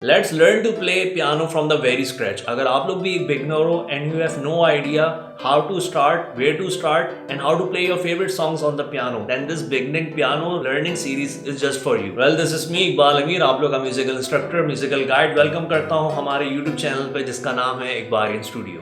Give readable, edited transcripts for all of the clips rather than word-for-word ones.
Let's learn to play piano from the very scratch. अगर आप लोग भी एक बिगनर हो and you have no idea how to start, where to start and how to play your favourite songs on the piano, then this beginning piano learning series is just for you. Well, this is me Iqbal Amir, आप लोग का musical instructor, musical guide. Welcome करता हूँ हमारे YouTube channel पे जिसका नाम है इकबारियन स्टूडियो।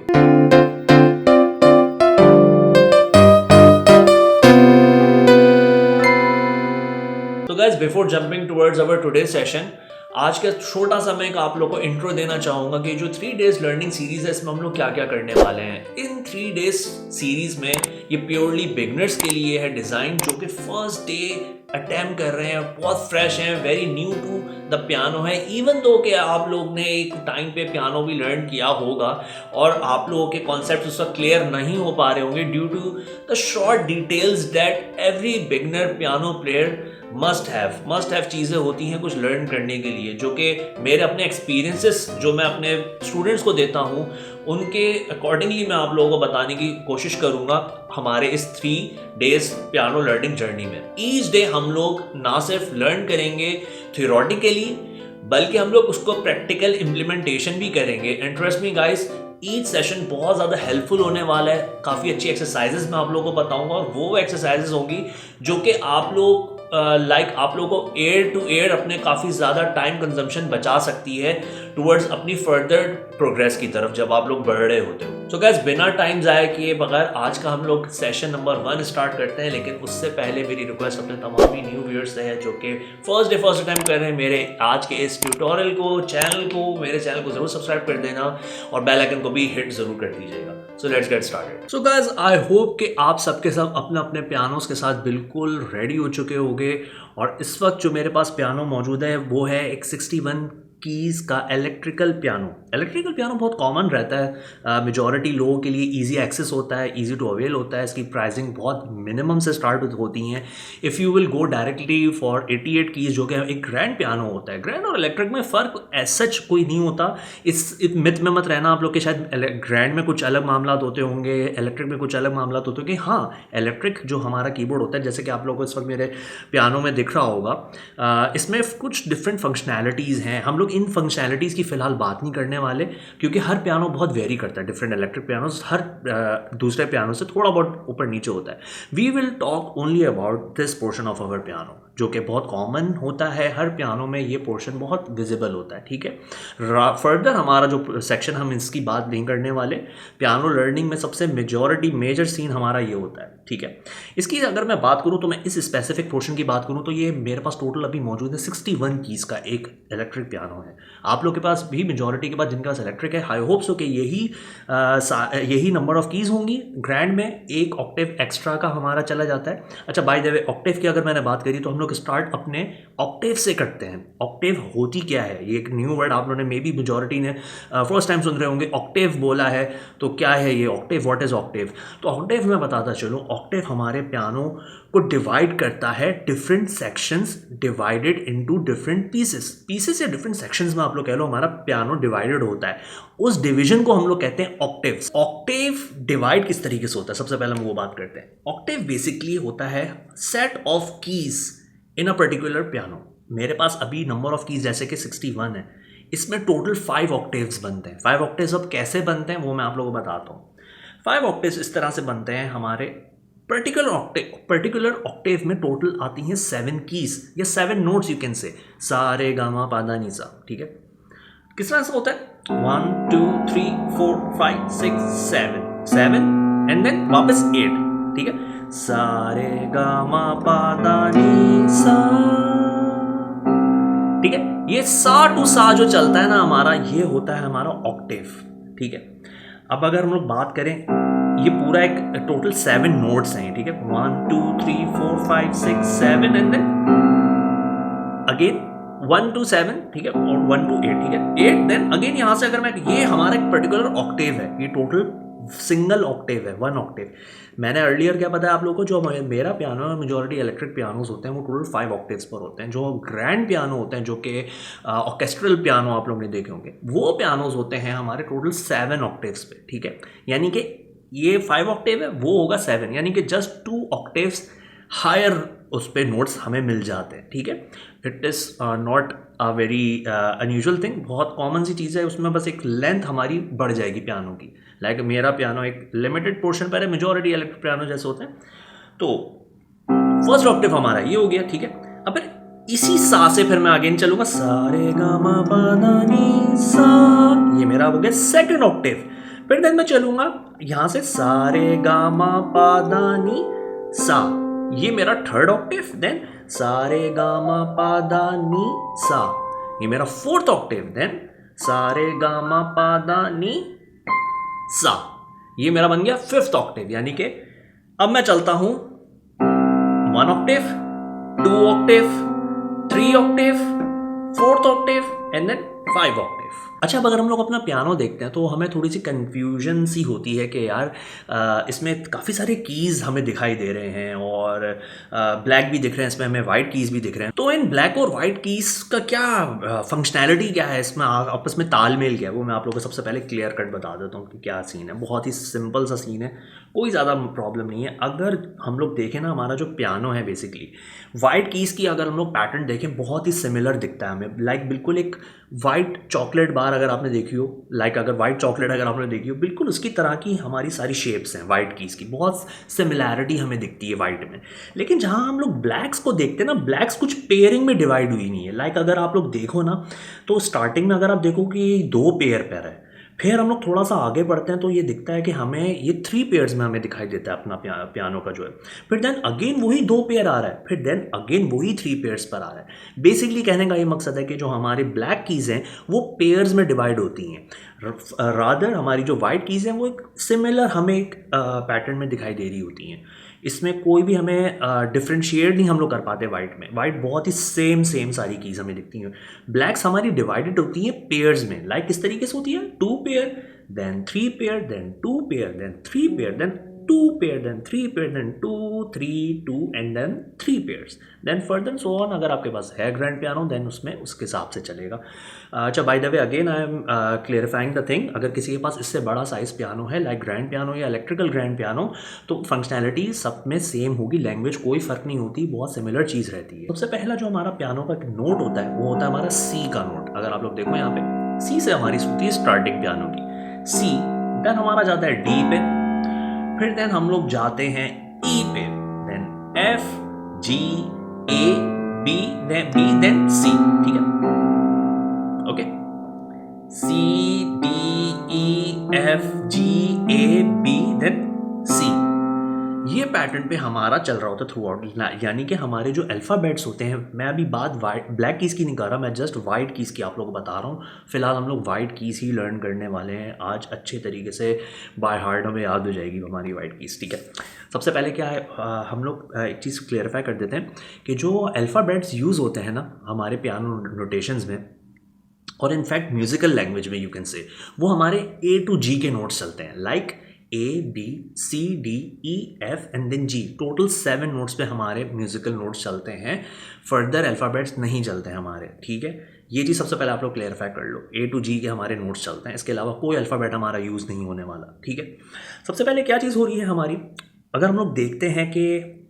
तो guys, before jumping towards our today session, आज का छोटा सा मैं आप लोगों को इंट्रो देना चाहूंगा कि जो 3 डेज लर्निंग सीरीज है इसमें हम लोग क्या क्या करने वाले हैं। इन 3 डेज सीरीज में ये प्योरली बिगनर्स के लिए है डिजाइन, जो कि फर्स्ट डे अटेम्प्ट कर रहे हैं, बहुत फ्रेश हैं, very new to the piano है। इवन दो कि आप लोग ने एक टाइम पे पियानो भी लर्न किया होगा और आप लोगों के कॉन्सेप्ट उस वक्त क्लियर नहीं हो पा रहे होंगे due to the short details that every beginner piano player must have चीज़ें होती हैं कुछ लर्न करने के लिए, जो कि मेरे अपने एक्सपीरियंसेस जो मैं अपने स्टूडेंट्स को देता हूँ उनके अकॉर्डिंगली मैं आप लोगों को बताने की कोशिश करूँगा हमारे इस 3 डेज पियानो लर्निंग जर्नी में। ईच डे हम लोग ना सिर्फ लर्न करेंगे थियोरेटिकली, बल्कि हम लोग उसको प्रैक्टिकल इम्प्लीमेंटेशन भी करेंगे। And trust me guys, each session बहुत ज़्यादा हेल्पफुल होने वाला है। काफ़ी अच्छी एक्सरसाइजेज मैं आप लोगों को बताऊंगा और वो एक्सरसाइजेज होंगी जो कि आप लोग आप लोगों को एयर टू एयर अपने काफ़ी ज़्यादा टाइम कंजम्पशन बचा सकती है टुवर्ड्स अपनी फर्दर प्रोग्रेस की तरफ जब आप लोग बढ़ रहे होते हो। सो गाइस, बिना टाइम ज़ाया किए बगैर आज का हम लोग सेशन नंबर 1 स्टार्ट करते हैं। लेकिन उससे पहले मेरी रिक्वेस्ट अपने तमाम ही न्यू व्यूअर्स से है जो कि फर्स्ट टाइम कर रहे हैं मेरे आज के इस ट्यूटोरियल को, मेरे चैनल को ज़रूर सब्सक्राइब कर देना और बेल आइकन को भी हिट ज़रूर कर दीजिएगा। So let's get started. So guys, I hope कि आप सबके सब अपने अपने पियानोस के साथ बिल्कुल रेडी हो चुके होंगे और इस वक्त जो मेरे पास पियानो मौजूद है वो है एक 61 कीज़ का इलेक्ट्रिकल पियानो बहुत कॉमन रहता है, मेजॉरिटी लोगों के लिए इजी एक्सेस होता है, इजी टू अवेल होता है। इसकी प्राइसिंग बहुत मिनिमम से स्टार्ट होती हैं। If you will go directly for 88 keys जो कि एक ग्रैंड पियानो होता है, ग्रैंड और इलेक्ट्रिक में फ़र्क एज सच कोई नहीं होता। इस मिथ में मत रहना आप लोग के शायद ग्रैंड में कुछ अलग मामला होते होंगे, इलेक्ट्रिक में कुछ अलग मामला होते होंगे। हाँ, इलेक्ट्रिक जो हमारा कीबोर्ड होता है, जैसे कि आप लोगों को इस वक्त मेरे पियानो में दिख रहा होगा, इसमें कुछ डिफरेंट फंक्शनैलिटीज़ हैं। हम लोग इन फंक्शनैलिटीज़ की फ़िलहाल बात नहीं करने वाले क्योंकि हर पियानो बहुत वेरी करता है। डिफरेंट इलेक्ट्रिक पियानो हर दूसरे पियानो से थोड़ा बहुत ऊपर नीचे होता है। We will talk only about this portion of our piano, जो कि बहुत कॉमन होता है। हर पियानो में ये पोर्शन बहुत विजिबल होता है, ठीक है। फर्दर हमारा जो सेक्शन, हम इसकी बात नहीं करने वाले। पियानो लर्निंग में सबसे मेजर सीन हमारा ये होता है, ठीक है। इसकी अगर मैं बात करूँ तो मैं इस स्पेसिफिक पोर्शन की बात करूँ तो ये मेरे पास टोटल अभी मौजूद है 61 कीज़ का एक इलेक्ट्रिक पियानो है। आप लोग के पास भी मेजॉरिटी के पास जिनके पास इलेक्ट्रिक है, आई होप सो कि यही नंबर ऑफ कीज़ होंगी। ग्रैंड में एक ऑक्टेव एक्स्ट्रा का हमारा चला जाता है। अच्छा, बाय द वे, ऑक्टेव की अगर मैंने बात करी तो हम लोग स्टार्ट अपने ऑक्टेव से करते हैं। ऑक्टेव होती क्या है, ये एक न्यू वर्ड आप लोगों ने मे बी मेजॉरिटी ने फर्स्ट टाइम सुन रहे होंगे। ऑक्टेव बोला है तो क्या है ये ऑक्टेव, व्हाट इज ऑक्टेव? तो ऑक्टेव मैं बताता चलूँ, ऑक्टेव हमारे पियानो को डिवाइड करता है different sections divided into different pieces या डिफरेंट सेक्शंस में आप लोग कह लो हमारा पियानो डिवाइडेड होता है। उस डिवीजन को हम लोग कहते हैं ऑक्टेव्स। ऑक्टेव डिवाइड किस तरीके से होता है, सबसे पहले हम वो बात करते हैं। ऑक्टेव बेसिकली होता है set of keys in a particular piano. मेरे पास अभी नंबर ऑफ कीज जैसे कि 61 है, इसमें टोटल 5 ऑक्टेव्स बनते हैं। 5 ऑक्टेव्स अब कैसे बनते हैं वो मैं आप लोगों को बताता हूँ। 5 ऑक्टेव्स इस तरह से बनते हैं, हमारे पर्टिकुलर ऑक्टेव में टोटल आती हैं 7 कीज या 7 नोट्स, यू कैन से सा रे गा मा पा धा नी सा, ठीक है। किस तरह से होता है? 1 2 3 4 5 6 7 एंड देन वापस 8, ठीक है। सा रे गा मा पा धा नी सा, ठीक है। ये सा टू सा जो चलता है ना हमारा, ये होता है हमारा ऑक्टेव, ठीक है। अब अगर हम लोग बात करें, ये पूरा एक टोटल 7 नोट्स हैं, ठीक है। 1 2 3 4 5 6 7 एंड देन अगेन 1 to 7, ठीक है, और 1 to 8, ठीक है। 8 देन अगेन यहाँ से अगर मैं, ये हमारा एक पर्टिकुलर ऑक्टेव है, ये टोटल सिंगल ऑक्टेव है, 1 ऑक्टेव। मैंने अर्लियर क्या बताया आप लोगों को, जो मेरा पियानो है, मेजॉरिटी इलेक्ट्रिक पियानोस होते हैं वो टोटल 5 ऑक्टेव्स पर होते हैं। जो ग्रैंड पियानो होते हैं, जो कि ऑर्केस्ट्रल पियानो आप लोग ने देखे होंगे, वो पियानोस होते हैं हमारे टोटल 7 ऑक्टेव्स पे, ठीक है। यानी कि ये 5 ऑक्टेव है, वो होगा 7, यानी कि जस्ट 2 ऑक्टेव्स हायर उस पर नोट्स हमें मिल जाते हैं, ठीक है। It is not a very unusual thing, बहुत कॉमन सी चीज़ है, उसमें बस एक लेंथ हमारी बढ़ जाएगी पियानो की। लाइक मेरा पियानो एक लिमिटेड पोर्शन पर है, मेजॉरिटी इलेक्ट्रिक पियानो जैसे होते हैं। तो फर्स्ट ऑक्टेव हमारा ये हो गया, ठीक है। अब फिर इसी सा से फिर मैं आगे चलूंगा, सा रे गा मा पा धा नी सा, ये मेरा हो गया सेकंड ऑक्टेव। फिर देन मैं चलूंगा यहां से सा रे गा मा पा धा नी सा, ये मेरा थर्ड ऑक्टेव। देन सा रे गा मा पा धा नी सा, ये मेरा फोर्थ ऑक्टेव। देन सा रे गा मा पा धा नी सा, ये मेरा बन गया फिफ्थ ऑक्टेव। यानी कि अब मैं चलता हूं 1 octave, 2 octave, 3 octave, 4th octave and then 5 octave। अच्छा, अब अगर हम लोग अपना पियानो देखते हैं तो हमें थोड़ी सी कन्फ्यूजन सी होती है कि यार इसमें काफ़ी सारे कीज़ हमें दिखाई दे रहे हैं और ब्लैक भी दिख रहे हैं, इसमें हमें वाइट कीज़ भी दिख रहे हैं। तो इन ब्लैक और वाइट कीज़ का क्या फंक्शनैलिटी क्या है, इसमें आपस में तालमेल क्या है, वो मैं आप लोगों को सबसे पहले क्लियर कट बता देता हूँ कि क्या सीन है। बहुत ही सिंपल सा सीन है, कोई ज़्यादा प्रॉब्लम नहीं है। अगर हम लोग देखें ना, हमारा जो पियानो है बेसिकली वाइट कीज़ की अगर हम लोग पैटर्न देखें बहुत ही सिमिलर दिखता है हमें। लाइक बिल्कुल एक वाइट चॉकलेट बार अगर आपने देखी हो, लाइक अगर वाइट चॉकलेट अगर आपने देखी हो, बिल्कुल उसकी तरह की हमारी सारी शेप्स हैं वाइट कीज़ की, बहुत सिमिलैरिटी हमें दिखती है वाइट में। लेकिन जहाँ हम लोग ब्लैक्स को देखते हैं ना, ब्लैक्स कुछ पेयरिंग में डिवाइड हुई नहीं है। लाइक अगर आप लोग देखो ना, तो स्टार्टिंग में अगर आप देखो कि 2 पेयर पर है, फिर हम लोग थोड़ा सा आगे बढ़ते हैं तो ये दिखता है कि हमें ये 3 पेयर्स में हमें दिखाई देता है अपना पियानो का जो है। फिर देन अगेन वही 2 पेयर आ रहा है, फिर देन अगेन वही 3 पेयर्स पर आ रहा है। बेसिकली कहने का ये मकसद है कि जो हमारे ब्लैक कीज़ हैं वो पेयर्स में डिवाइड होती हैं, रादर हमारी जो वाइट कीज़ हैं वो एक सिमिलर हमें एक पैटर्न में दिखाई दे रही होती हैं। इसमें कोई भी हमें डिफ्रेंशिएट नहीं हम लोग कर पाते वाइट में। वाइट बहुत ही सेम सारी कीज़ हमें दिखती हैं। ब्लैक्स हमारी डिवाइडेड होती हैं पेयर्स में। लाइक किस तरीके से होती है, 2 pair then 3 pair then 2 pair then 3 pair then 2 pair then 3 pair then 2 3 2 and then 3 pairs then further so on. अगर आपके पास है ग्रैंड पियानो देन उसमें उसके हिसाब से चलेगा। अच्छा, by the way again I am clarifying the thing, अगर किसी के पास इससे बड़ा साइज़ पियानो है लाइक ग्रैंड पियानो या इलेक्ट्रिकल ग्रैंड पियानो, तो फंक्शनैलिटी सब में सेम होगी, लैंग्वेज कोई फ़र्क नहीं होती, बहुत सिमिलर चीज़ रहती है। सबसे पहला जो हमारा पियानो का नोट होता है वो होता है हमारा सी का नोट। अगर आप लोग देखो यहाँ पे सी से हमारी होती है स्टार्टिंग पियानो की, सी। देन हमारा जाता है डी पे, फिर देन हम लोग जाते हैं ई पे, then F G A B then C, ठीक है। Okay, C D E F G A B then C, ये पैटर्न पे हमारा चल रहा होता है थ्रू आउट। यानी कि हमारे जो अल्फ़ाबेट्स होते हैं, मैं अभी बात वाइट ब्लैक कीज़ की नहीं कर रहा, मैं जस्ट वाइट कीज़ की आप लोगों को बता रहा हूँ। फिलहाल हम लोग वाइट कीज़ ही लर्न करने वाले हैं आज, अच्छे तरीके से बाय हार्ट हमें याद हो जाएगी हमारी वाइट कीज़, ठीक है। सबसे पहले क्या है, हम लोग एक चीज़ क्लियरिफाई कर देते हैं कि जो अल्फ़ाबेट्स यूज़ होते हैं ना हमारे पियानो नोटेशंस में, और इनफैक्ट म्यूज़िकल लैंग्वेज में यू कैन से, वो हमारे A to G के नोट्स चलते हैं। Like A B C D E F and then G, total 7 notes पे हमारे म्यूज़िकल नोट्स चलते हैं, फर्दर अल्फ़ाबेट्स नहीं चलते हैं हमारे, ठीक है। ये चीज़ सबसे पहले आप लोग क्लियरिफाई कर लो, A to G के हमारे नोट्स चलते हैं, इसके अलावा कोई अल्फ़ाबेट हमारा यूज़ नहीं होने वाला, ठीक है। सबसे पहले क्या चीज़ हो रही है हमारी, अगर हम लोग देखते हैं कि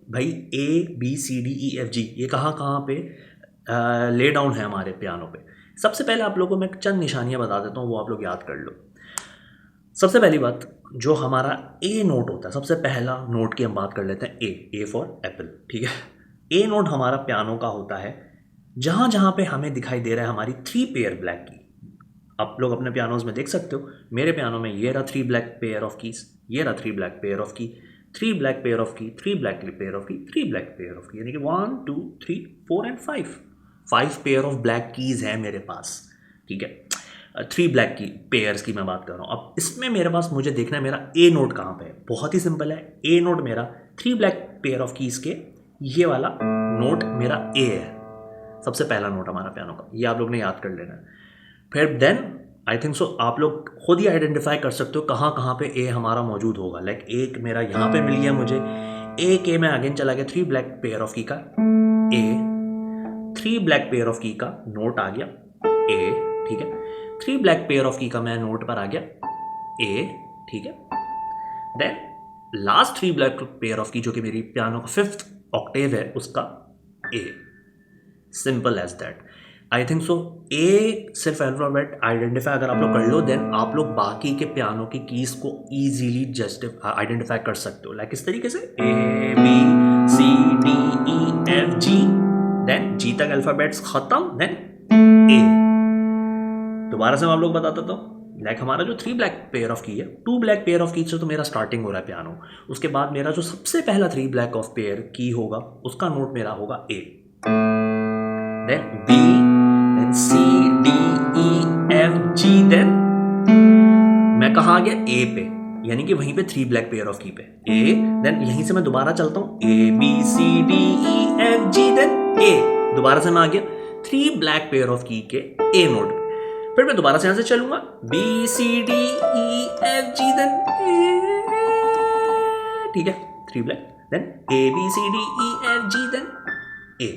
भाई A B C D E F G ये कहाँ कहाँ पे ले डाउन है हमारे पियानो पे। सबसे पहले आप लोगों को मैं चंद निशानियाँ बता देता हूँ, वो आप लोग याद कर लो। सबसे पहली बात, जो हमारा ए नोट होता है, सबसे पहला नोट की हम बात कर लेते हैं, ए फॉर एप्पल, ठीक है। ए नोट हमारा पियानो का होता है जहाँ जहाँ पे हमें दिखाई दे रहा है हमारी 3 पेयर ब्लैक की। आप लोग अपने पियानोज में देख सकते हो, मेरे पियानो में ये रहा 3 ब्लैक पेयर ऑफ कीज, ये रहा 3 ब्लैक पेयर ऑफ की, 3 ब्लैक पेयर ऑफ की, 3 ब्लैक पेयर ऑफ की, 3 ब्लैक पेयर ऑफ की, यानी कि 1 2 3 4 and 5 pair of black keys है मेरे पास, ठीक है। 3 ब्लैक की पेयर्स की मैं बात कर रहा हूँ। अब इसमें मेरे पास मुझे देखना है मेरा ए नोट कहाँ पे है। बहुत ही सिंपल है, ए नोट मेरा 3 ब्लैक पेयर ऑफ कीज के ये वाला नोट मेरा ए है, सबसे पहला नोट हमारा पियानो का, ये आप लोग ने याद कर लेना है। फिर देन आई थिंक सो आप लोग खुद ही आइडेंटिफाई कर सकते हो कहाँ कहाँ पे ए हमारा मौजूद होगा। लाइक एक मेरा यहाँ पे मिल गया मुझे, ए के मैं अगेन चला गया 3 ब्लैक पेयर ऑफ की का ए, 3 ब्लैक पेयर ऑफ की का नोट आ गया ए, ठीक है। 3 ब्लैक पेयर ऑफ की का मैं नोट पर आ गया ए, ठीक है। Then last 3 black pair of key जो कि मेरी पियानो का 5th ऑक्टेव है उसका A, simple as that. I think so A सिर्फ अल्फाबेट आइडेंटिफाई अगर आप लोग कर लो, देन आप लोग बाकी के पियानो की कीज को इजीली जस्ट आइडेंटिफाई कर सकते हो। लाइक इस तरीके से A B C D E F G, then G तक अल्फाबेट्स खत्म, देन ए। दोबारा से मैं आप लोग बताता था, लाइक हमारा जो 3 ब्लैक पेयर ऑफ की है, 2 ब्लैक पेयर ऑफ की से तो मेरा स्टार्टिंग हो रहा है पियानो। उसके बाद मेरा जो सबसे पहला 3 ब्लैक ऑफ पेयर की होगा उसका नोट मेरा होगा A, then B, then C D E F G, then मैं कहाँ आ गया ए पे, यानी कि वहीं पे 3 ब्लैक पेयर ऑफ की पे ए, देन यहीं से मैं दोबारा चलता हूँ A B C D E F G, then A. दोबारा से मैं आ गया 3 ब्लैक पेयर ऑफ की के ए नोट। फिर मैं दोबारा से यहां से चलूंगा B C D E F G, then A, ठीक है 3 black, then A B C D E F G, then A.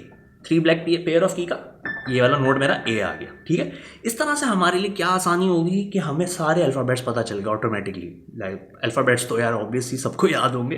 3 black pair of key का ये वाला नोट मेरा ए आ गया, ठीक है। इस तरह से हमारे लिए क्या आसानी होगी कि हमें सारे अल्फ़ाबेट्स पता चल गए ऑटोमेटिकली। लाइक अल्फ़ाबेट्स तो यार ऑब्वियसली सबको याद होंगे,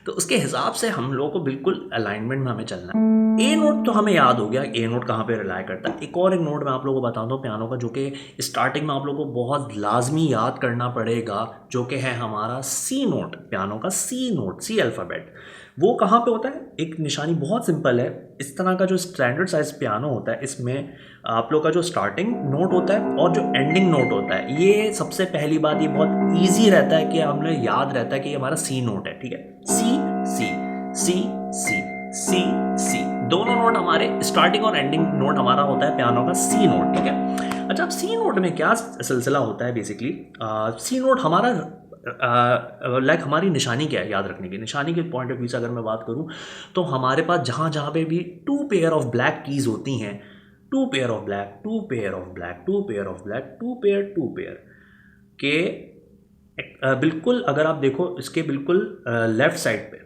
तो उसके हिसाब से हम लोगों को बिल्कुल अलाइनमेंट में हमें चलना है। ए नोट तो हमें याद हो गया, ए नोट कहाँ पे रिलाई करता है। एक नोट मैं आप लोगों को बताता हूँ पियानो का, जो कि स्टार्टिंग में आप लोगों को बहुत लाजमी याद करना पड़ेगा, जो कि है हमारा सी नोट, पियानो का सी नोट, सी अल्फ़ाबेट। वो कहाँ पे होता है, एक निशानी बहुत सिंपल है। इस तरह का जो स्टैंडर्ड साइज पियानो होता है, इसमें आप लोग का जो स्टार्टिंग नोट होता है और जो एंडिंग नोट होता है, ये सबसे पहली बात ये बहुत इजी रहता है कि हमें याद रहता है कि ये हमारा सी नोट है, ठीक है। सी सी सी सी सी सी, दोनों नोट हमारे स्टार्टिंग और एंडिंग नोट हमारा होता है पियानो का सी नोट, ठीक है। अच्छा, अब सी नोट में क्या सिलसिला होता है बेसिकली, सी नोट हमारा लाइक हमारी निशानी क्या है याद रखने की। निशानी के पॉइंट ऑफ व्यू से अगर मैं बात करूं तो हमारे पास जहाँ जहाँ पे भी 2 पेयर ऑफ ब्लैक कीज होती हैं, 2 pair of black, 2 pair of black, 2 pair of black, 2 pair के बिल्कुल अगर आप देखो इसके बिल्कुल लेफ्ट साइड पे,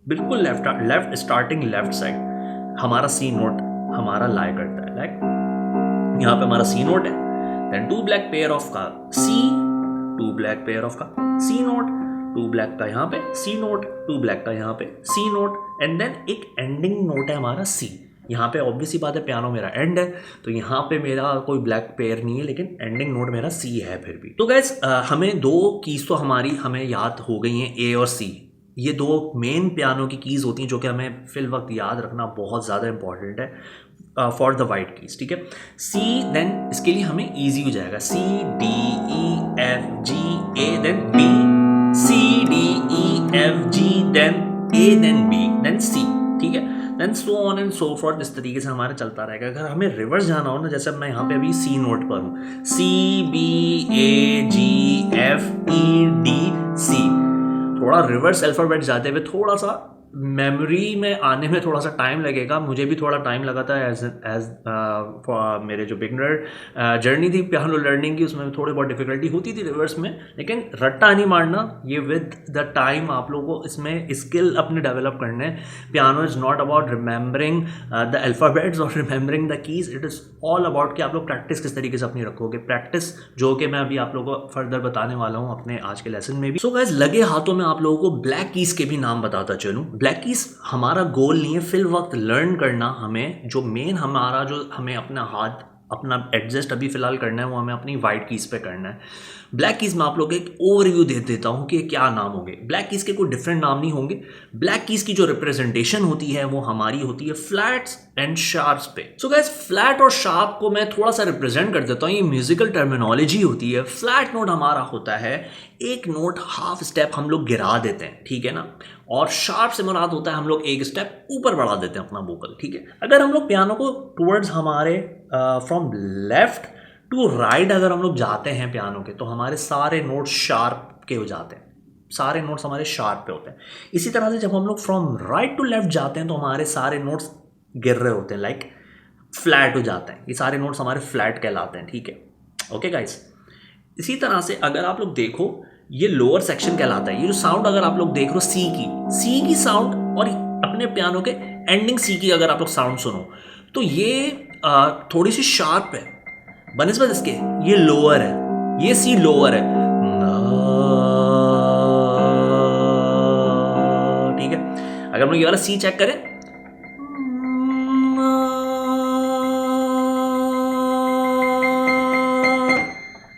बिल्कुल लेफ्ट स्टार्टिंग लेफ्ट साइड हमारा सी नोट हमारा लाई करता है। लाइक यहाँ पे हमारा सी नोट है, देन 2 ब्लैक पेयर ऑफ का सी, 2 ब्लैक पेयर ऑफ का सी नोट, 2 ब्लैक का यहाँ पे सी नोट, 2 ब्लैक का यहाँ पे सी नोट, एंड देन एक एंडिंग नोट है हमारा सी। यहाँ पे ऑब्वियस सी बात है पियानो मेरा एंड है, तो यहाँ पे मेरा कोई ब्लैक पेयर नहीं है, लेकिन एंडिंग नोट मेरा सी है फिर भी। तो गाइस हमें 2 कीज तो हमारी हमें याद हो गई हैं, ए और सी। ये 2 मेन पियानो की कीज होती हैं जो कि हमें फिल वक्त याद रखना बहुत ज़्यादा इंपॉर्टेंट है फॉर द वाइट कीज, ठीक है। सी, देन इसके लिए हमें ईजी हो जाएगा, C D E F G A, then B, C D E F G, then A, then B, then C, ठीक है। Then so on and so forth, इस तरीके से हमारा चलता रहेगा। अगर हमें रिवर्स जाना हो ना, जैसे मैं यहाँ पे अभी सी नोट पर हूँ, सी बी ए जी एफ ई डी सी, थोड़ा रिवर्स अल्फाबेट जाते हुए थोड़ा सा मेमोरी में आने में थोड़ा सा टाइम लगेगा। मुझे भी थोड़ा टाइम लगा था एज मेरे जो बिगनर जर्नी थी पियानो लर्निंग की, उसमें थोड़ी बहुत डिफिकल्टी होती थी रिवर्स में, लेकिन रट्टा नहीं मारना, ये विद द टाइम आप लोगों को इसमें स्किल अपने डेवलप करने। Piano is not about remembering the alphabets और remembering the keys, it is all about कि आप लोग प्रैक्टिस किस तरीके से अपनी रखोगे। प्रैक्टिस जो कि मैं अभी आप लोगों को फर्दर बताने वाला हूँ अपने आज के लेसन में भी। सो गाइस, लगे हाथों में आप लोगों को ब्लैक कीज़ के भी नाम बताता चलूँ। ब्लैक कीज हमारा गोल नहीं है फिल वक्त लर्न करना, हमें जो मेन हमारा जो हमें अपना हाथ अपना एडजस्ट अभी फिलहाल करना है वो हमें अपनी वाइट कीज पे करना है। ब्लैक कीज में आप लोग एक ओवरव्यू दे देता हूँ कि क्या नाम होंगे। ब्लैक कीज के कोई डिफरेंट नाम नहीं होंगे। ब्लैक कीज की जो रिप्रेजेंटेशन होती है वो हमारी होती है फ्लैट्स एंड शार्प्स पे। सो गाइस, फ्लैट और शार्प को मैं थोड़ा सा रिप्रेजेंट कर देता हूँ, ये म्यूजिकल टर्मिनोलॉजी होती है। फ्लैट नोट हमारा होता है एक नोट हाफ स्टेप हम लोग गिरा देते हैं, ठीक है ना, और शार्प से मुराद होता है हम लोग एक स्टेप ऊपर बढ़ा देते हैं अपना वोकल, ठीक है। अगर हम लोग पियानो को टुवर्ड्स हमारे फ्रॉम लेफ्ट टू राइट अगर हम लोग जाते हैं पियानो के, तो हमारे सारे नोट्स शार्प के हो जाते हैं, सारे नोट्स हमारे शार्प पे होते हैं। इसी तरह से जब हम लोग फ्रॉम राइट टू लेफ्ट जाते हैं तो हमारे सारे नोट्स गिर रहे होते हैं, लाइक फ्लैट हो जाते हैं। ये सारे नोट्स हमारे फ्लैट कहलाते हैं, ठीक है। ओके गाइस, इसी तरह से अगर आप लोग देखो ये लोअर सेक्शन कहलाता है। ये जो साउंड अगर आप लोग देख रहे हो सी की साउंड और अपने पियानो के एंडिंग सी की अगर आप लोग साउंड सुनो तो ये थोड़ी सी शार्प है बनिस्बत इसके, ये लोअर है, ये सी लोअर है, ठीक है। अगर हम लोग ये वाला सी चेक करें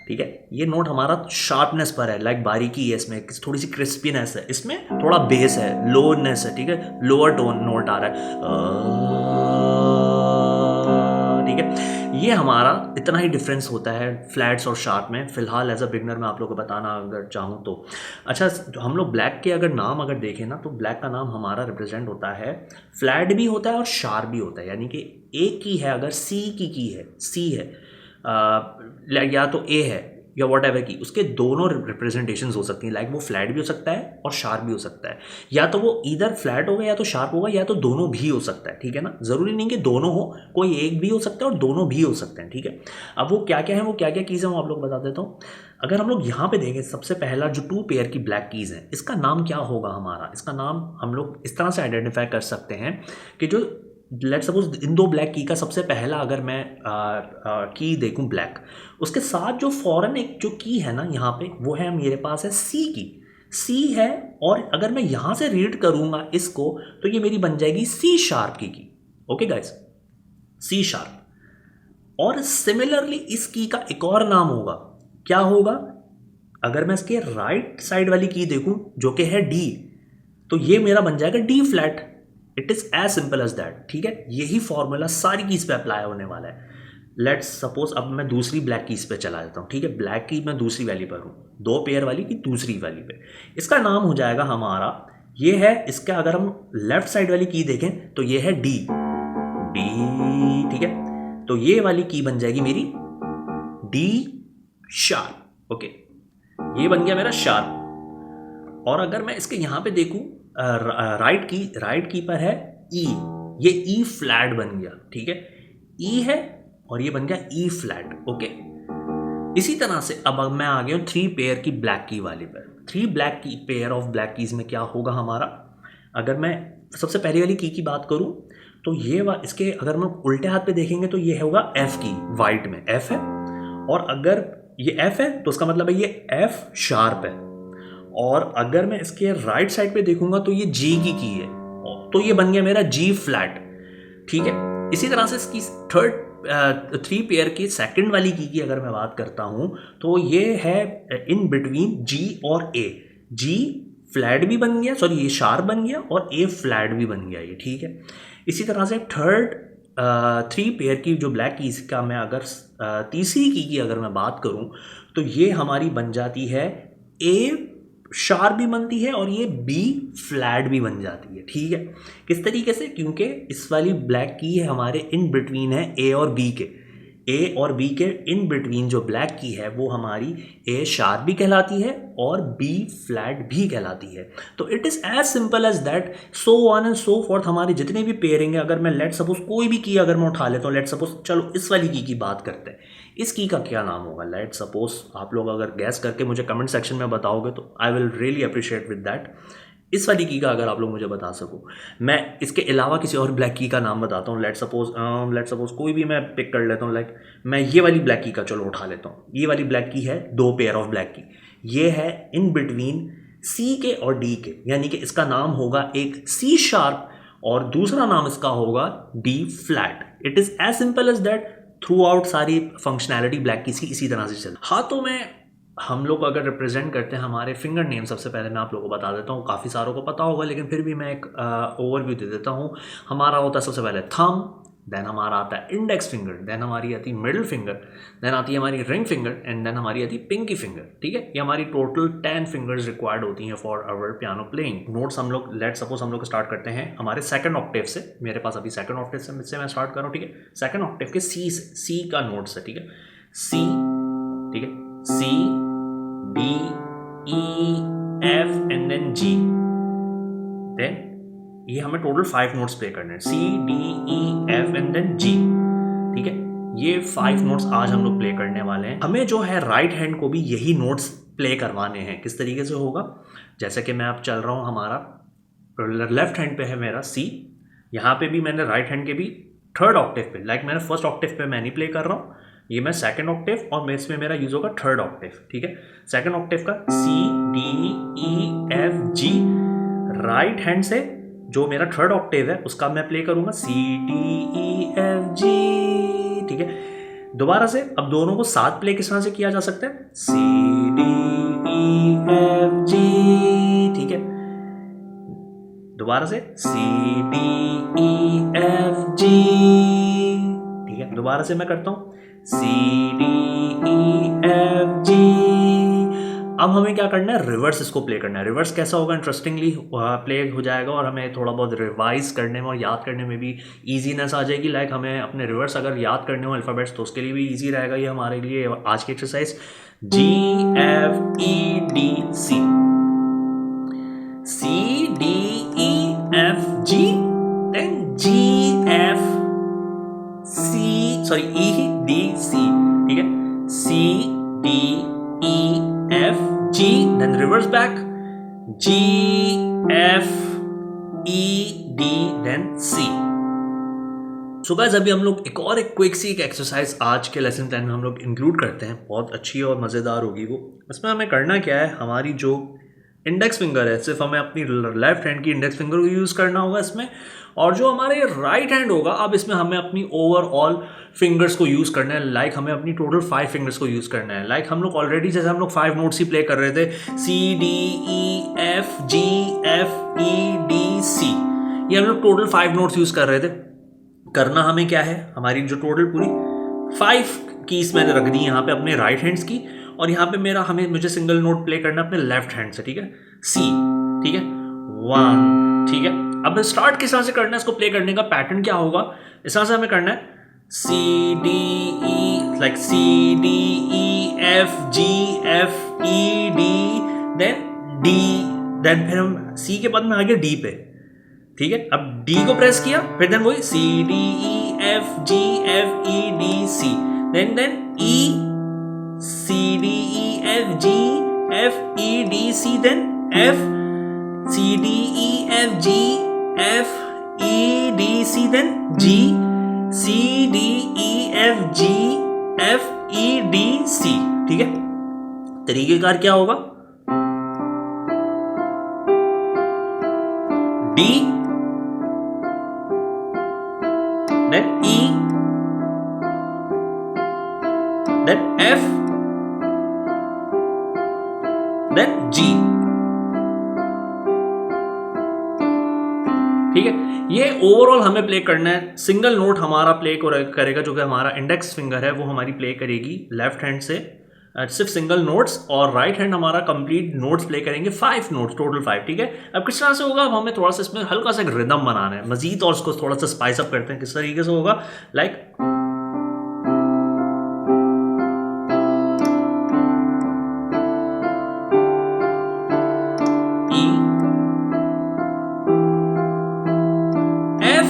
ठीक है। ये नोट हमारा शार्पनेस पर है, लाइक बारीकी है इसमें, थोड़ी सी क्रिस्पीनेस है इसमें, थोड़ा बेस है, लोनेस है, ठीक है, लोअर टोन नोट आ रहा है, ठीक है। ये हमारा इतना ही डिफरेंस होता है फ्लैट्स और शार्प में, फिलहाल एज अ बिगनर मैं आप लोगों को बताना अगर चाहूँ तो। अच्छा, हम लोग ब्लैक के अगर नाम अगर देखें ना, तो ब्लैक का नाम हमारा रिप्रेजेंट होता है, फ्लैट भी होता है और शार्प भी होता है। यानी कि एक की है, अगर सी की है, सी है या तो ए है या वॉट एवर की, उसके दोनों रिप्रेजेंटेशंस हो सकती हैं। लाइक वो फ्लैट भी हो सकता है और शार्प भी हो सकता है, या तो वो इधर फ्लैट होगा या तो शार्प होगा, या तो दोनों भी हो सकता है, ठीक है ना। जरूरी नहीं कि दोनों हो, कोई एक भी हो सकता है और दोनों भी हो सकते हैं, ठीक है। अब वो क्या क्या है, वो क्या क्या कीज़ है, वो आप लोग बता देता हूँ। अगर हम लोग यहाँ पे देखें, सबसे पहला जो 2 पेयर की ब्लैक कीज़ है, इसका नाम क्या होगा हमारा, इसका नाम हम लोग इस तरह से आइडेंटिफाई कर सकते हैं कि जो लेट सपोज इन 2 ब्लैक की का सबसे पहला अगर मैं की देखूं ब्लैक, उसके साथ जो फॉरन एक जो की है ना यहाँ पे, वो है मेरे पास है सी की, सी है। और अगर मैं यहाँ से रीड करूँगा इसको, तो ये मेरी बन जाएगी C sharp key. Okay guys, C sharp. और सिमिलरली इस की का एक और नाम होगा, क्या होगा, अगर मैं इसके राइट साइड वाली की देखूं जो कि है डी, तो ये मेरा बन जाएगा D flat. It is as simple as that, ठीक है। यही फॉर्मूला सारी कीज पे अप्लाई होने वाला है। लेट्स सपोज अब मैं दूसरी ब्लैक कीज पे चला जाता हूँ, ठीक है। ब्लैक की मैं दूसरी वाली पर हूँ, 2 पेयर वाली की दूसरी वाली पे, इसका नाम हो जाएगा हमारा, ये है इसका, अगर हम लेफ्ट साइड वाली की देखें तो ये है डी, डी, ठीक है। तो ये वाली की बन जाएगी मेरी डी शार्प। ओके, ये बन गया मेरा शार्प। और अगर मैं इसके यहाँ पे देखूं, राइट की पर है ई, ये ई फ्लैट बन गया, ठीक है। ई है और ये बन गया ई फ्लैट। ओके, इसी तरह से अब मैं आ गया हूँ 3 पेयर की ब्लैक की वाले पर। 3 ब्लैक की पेयर ऑफ ब्लैक कीज में क्या होगा हमारा, अगर मैं सबसे पहली वाली की बात करूं, तो ये इसके अगर हम उल्टे हाथ पे देखेंगे तो ये होगा एफ की, वाइट में एफ है। और अगर ये एफ है तो उसका मतलब है ये एफ शार्प है। और अगर मैं इसके राइट साइड पे देखूंगा तो ये जी की है, तो ये बन गया मेरा जी फ्लैट, ठीक है। इसी तरह से इसकी 3 पेयर की सेकंड वाली की अगर मैं बात करता हूं, तो ये है इन बिटवीन जी और ए, जी फ्लैट भी बन गया, सॉरी ये शार्प बन गया, और ए फ्लैट भी बन गया ये, ठीक है। इसी तरह से 3 पेयर की जो ब्लैक कीज का मैं अगर तीसरी की अगर मैं बात करूं, तो ये हमारी बन जाती है ए शार्प भी बनती है और ये बी फ्लैट भी बन जाती है, ठीक है। किस तरीके से, क्योंकि इस वाली ब्लैक की है हमारे इन बिटवीन है ए और बी के, ए और बी के इन बिटवीन जो ब्लैक की है वो हमारी ए शार्प भी कहलाती है और बी फ्लैट भी कहलाती है। तो it is as simple as that, so on and so forth. हमारे जितने भी पेयरिंग है, अगर मैं लेट सपोज कोई भी की अगर मैं उठा लेता हूँ, लेट सपोज चलो इस वाली की बात करते हैं, इस की का क्या नाम होगा, लेट सपोज आप लोग अगर गैस करके मुझे कमेंट सेक्शन में बताओगे तो I will really appreciate with that. इस वाली की का अगर आप लोग मुझे बता सको, मैं इसके अलावा किसी और ब्लैक की का नाम बताता हूँ। लेट सपोज कोई भी मैं पिक कर लेता हूँ, लाइक मैं ये वाली ब्लैक की का चलो उठा लेता हूँ। ये वाली ब्लैक की है 2 पेयर ऑफ ब्लैक की, ये है इन बिटवीन सी के और डी के, यानी कि इसका नाम होगा एक सी शार्प और दूसरा नाम इसका होगा D flat. It is as simple as that. Throughout सारी फंक्शनैलिटी ब्लैक की इसी तरह से चल। हाथों में हम लोग अगर रिप्रेजेंट करते हैं हमारे फिंगर नेम, सबसे पहले मैं आप लोगों को बता देता हूँ, काफ़ी सारों को पता होगा लेकिन फिर भी मैं एक ओवरव्यू दे देता हूँ। हमारा होता है सबसे पहले थंब, देन हमारा आता है इंडेक्स फिंगर, देन हमारी आती है मिडिल फिंगर, देन आती है हमारी रिंग फिंगर, एंड देन हमारी आती है पिंकी फिंगर, ठीक है। ये हमारी टोटल 10 फिंगर्स रिक्वायर्ड होती हैं for our piano playing. Notes हम लोग लेट सपोज हम लोग स्टार्ट करते हैं हमारे सेकंड ऑक्टेव से। मेरे पास अभी सेकंड ऑक्टेव से मैं स्टार्ट कर रहा हूँ, ठीक है। सेकंड ऑक्टेव के सी से, सी का नोट्स है, ठीक है। सी, ठीक है, C D E F and then G, then ये हमें टोटल 5 नोट्स प्ले करने हैं, C D E F and then G, ठीक है। ये 5 नोट्स आज हम लोग प्ले करने वाले हैं। हमें जो है राइट हैंड को भी यही नोट्स प्ले करवाने हैं। किस तरीके से होगा, जैसे कि मैं अब चल रहा हूँ, हमारा लेफ्ट हैंड पे है मेरा सी, यहाँ पे भी मैंने राइट हैंड के भी 3rd ऑक्टेव पे, लाइक मैंने फर्स्ट ऑक्टेव पे मैं नहीं प्ले कर रहा हूँ, ये मैं सेकंड ऑक्टेव और इसमें मेरा यूज होगा 3rd ऑक्टेव, ठीक है। सेकंड ऑक्टेव का C D E F G, right hand से जो मेरा 3rd ऑक्टेव है उसका मैं प्ले करूंगा सी डी ई एफ जी, ठीक है। दोबारा से अब दोनों को साथ प्ले किस तरह से किया जा सकता है, C D E F G, ठीक है। दोबारा से C D E F G, ठीक है। दोबारा से मैं करता हूं C D E F G। अब हमें क्या करना है, रिवर्स इसको प्ले करना है। रिवर्स कैसा होगा, इंटरेस्टिंगली प्ले हो जाएगा और हमें थोड़ा बहुत रिवाइज करने में और याद करने में भी ईजीनेस आ जाएगी। लाइक हमें अपने रिवर्स अगर याद करने हो अल्फ़ाबेट्स तो उसके लिए भी ईजी रहेगा ये हमारे लिए। आज की exercise GFEDC, CDEFG, then EDC, ठीक है। CDEFG, then reverse back GFED, then C। So guys अभी हम लोग एक क्विक सी एक एक्सरसाइज आज के लेसन प्लान में हम लोग इंक्लूड करते हैं, बहुत अच्छी और मज़ेदार होगी वो। इसमें हमें करना क्या है, हमारी जो इंडेक्स फिंगर है सिर्फ हमें अपनी लेफ्ट हैंड की इंडेक्स फिंगर को यूज़ करना होगा इसमें, और जो हमारे राइट हैंड होगा अब इसमें हमें अपनी ओवरऑल फिंगर्स को यूज़ करना है। लाइक हमें अपनी टोटल 5 फिंगर्स को यूज़ करना है। लाइक हम लोग ऑलरेडी जैसे हम लोग 5 नोट्स ही प्ले कर रहे थे, CDEFGFEDC, ये हम लोग टोटल 5 नोट्स यूज़ कर रहे थे। करना हमें क्या है, हमारी जो टोटल पूरी 5 कीज मैंने रख दी यहाँ पे अपने राइट हैंड्स की, और यहाँ पे मुझे सिंगल नोट प्ले करना है अपने लेफ्ट हैंड से, ठीक है। सी, ठीक है, 1, ठीक है। अब स्टार्ट किस तरह से करना है, इसको प्ले करने का पैटर्न क्या होगा, इस तरह से हमें करना है CDE, like CDEFGFED, then D, then फिर हम C के बाद में आगे D पे, ठीक है। अब D को प्रेस किया, फिर देन वही CDEFGFEDC, then E, CDEFGFEDC, then F, CDEFGFEDC, then G, CDEFGFEDC, ठीक है। तरीकेकार क्या होगा, D, then E, then F, then G, ठीक है। ये ओवरऑल हमें प्ले करना है। सिंगल नोट हमारा प्ले करेगा जो कि हमारा इंडेक्स फिंगर है, वो हमारी प्ले करेगी लेफ्ट हैंड से सिर्फ सिंगल नोट्स, और राइट हैंड हमारा कंप्लीट नोट्स प्ले करेंगे, 5 नोट्स, टोटल 5, ठीक है। अब किस तरह से होगा, अब हमें थोड़ा सा इसमें हल्का सा एक रिदम बनाना है मजीद, और उसको थोड़ा सा स्पाइस अप करते हैं। किस तरीके से होगा, like E, F,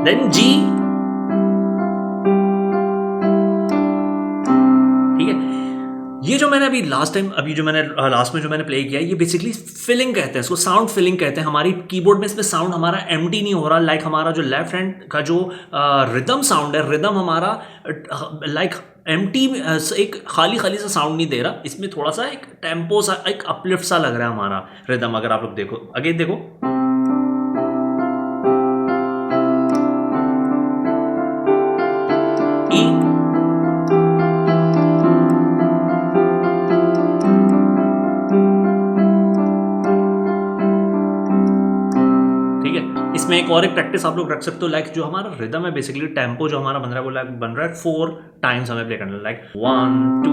then G, ये जो मैंने अभी लास्ट में जो मैंने प्ले किया, ये बेसिकली फिलिंग कहते हैं इसको, साउंड फिलिंग कहते हैं। हमारी कीबोर्ड में इसमें साउंड हमारा एम्प्टी नहीं हो रहा। लाइक हमारा जो लेफ्ट हैंड का जो रिदम साउंड है, रिदम हमारा लाइक एम्प्टी, एक खाली सा साउंड नहीं दे रहा, इसमें थोड़ा सा एक टेम्पो सा, एक अपलिफ्ट सा लग रहा है हमारा रिदम। अगर आप लोग देखो, अगेन देखो, E, इसमें एक और एक प्रैक्टिस आप लोग रख सकते हो। लाइक जो हमारा रिदम है बेसिकली टेम्पो जो हमारा बन रहा है, वो लाइक बन रहा है 4 टाइम्स हमें प्ले करना है। लाइक 1 2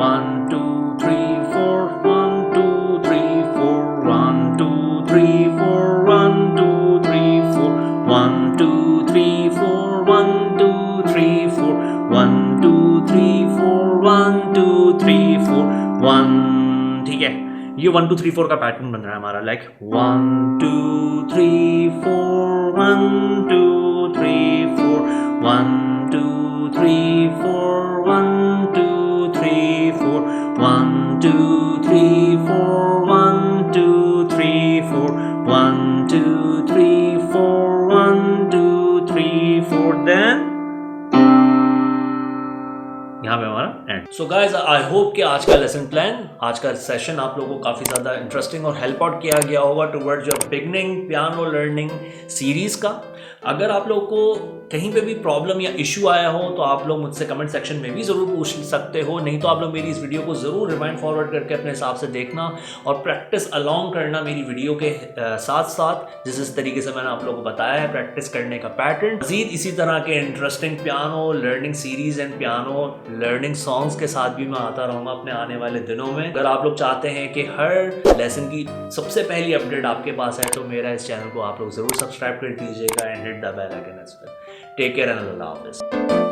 1 2 3 4 1 2 3 4 1 2 3 4 1 2 3 4 1 2 3 4 1 2 3 4 1 2 3 4 1 2 3 4 1, ठीक है। ये 1 2 3 4 का पैटर्न बन रहा है हमारा। लाइक 1 2 3 4 1 2 3 4 1 2 3 4 1 2 3 4 1 2 3 4 1 2 3 4 1 2 3 4 1 2 3 4, then यहाँ पे हमारा and. So guys I hope कि आज का लेसन प्लान, आज का सेशन आप लोगों को काफ़ी ज़्यादा इंटरेस्टिंग और हेल्प आउट किया गया होगा towards your beginning piano learning series का। अगर आप लोगों को कहीं पे भी प्रॉब्लम या इशू आया हो तो आप लोग मुझसे कमेंट सेक्शन में भी ज़रूर पूछ सकते हो, नहीं तो आप लोग मेरी इस वीडियो को ज़रूर रिवाइंड फॉरवर्ड करके अपने हिसाब से देखना और प्रैक्टिस अलोंग करना मेरी वीडियो के साथ साथ, जिस तरीके से मैंने आप लोगों को बताया है प्रैक्टिस करने का पैटर्न। मज़ीद इसी तरह के interesting piano learning series and piano learning songs के साथ भी मैं आता रहूँगा अपने आने वाले दिनों में। अगर आप लोग चाहते हैं कि हर लेसन की सबसे पहली अपडेट आपके पास है तो मेरा इस चैनल को आप लोग ज़रूर सब्सक्राइब कर दीजिएगा and hit the bell icon as well. Take care and अल्लाह हाफ़िज़।